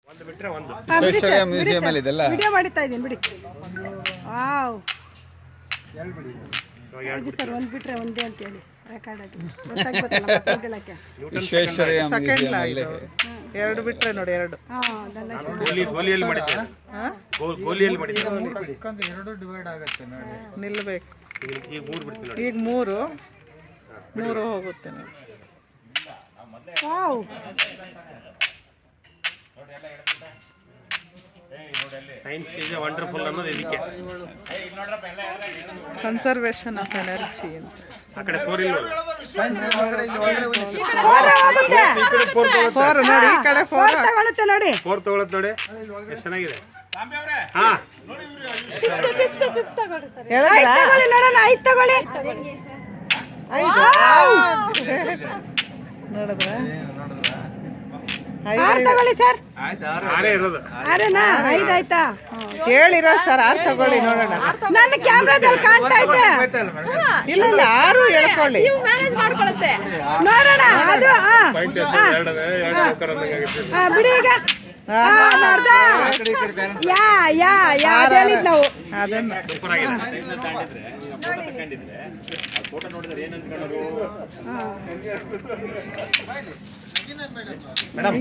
Visvesvaraya museum ಅಲ್ಲಿ ಇದೆಲ್ಲ video ಮಾಡ್ತಾ ಇದ್ದೀನಿ ಬಿಡಿ. ವಾವ್ ಸರ್ ಒಂದ್ ಬಿಟ್ರೆ ಒಂದೇ ಅಂತ ಹೇಳಿ ರೆಕಾರ್ಡ್ ಆಗಿ ಗೊತ್ತಾಗ್ಬೇಕಲ್ಲ. ವಿಶ್ವೇಶ್ವರಯ್ಯ ಮ್ಯೂಸಿಯಂ ಅಲ್ಲಿ ಎರಡು ಬಿಟ್ರೆ ನೋಡಿ ಎರಡು. ನಿಲ್ಬೇಕು ಈಗ ಮೂರು ಹೋಗುತ್ತೆ ನೋಡಿ. ವಾವ್ ಸೈನ್ಸ್ ಇಸ್ ವಂಡರ್ಫುಲ್ ಅನ್ನೋದು ಇದಕ್ಕೆ. ಕನ್ಸರ್ವೇಷನ್ ಆಫ್ ಎನರ್ಜಿ ಅಂತ. ಆ ಕಡೆ 4 ಇಲ್ಲ ಫೋರ್ ನೋಡಿ, ಈ ಕಡೆ ಫೋರ್ ತಗೊಳುತ್ತೆ ನೋಡಿ. 4 ತಗೊಳತ್ ನೋಡಿ ಎಷ್ಟು ಚೆನ್ನಾಗಿದೆ. ಹಾ ತಗೊಳ್ಳಿ ನೋಡೋಣ. 5 ತಗೊಳ್ಳಿ. ನೋಡಿದ್ರ 6 ತಗೊಳ್ಳಿ ಸರ್. 6 ಇರೋದು. 6ನಾ? 5 ಆಯ್ತಾ? ಹೇಳಿರೋ ಸರ್ 6 ತಗೊಳ್ಳಿ ನೋಡೋಣ. ನನ್ನ ಕ್ಯಾಮ್ರಾದಲ್ಲಿ ಕಾಣ್ತಾ ಐತೆ. ಇಲ್ಲ 6 ಹೇಳ್ಕೊಳ್ಳಿ ನೋಡೋಣ. ಅದು ಬಿಡಿ ಈಗ. ನಾವು ಅದನ್ನ ಮೇಡಮ್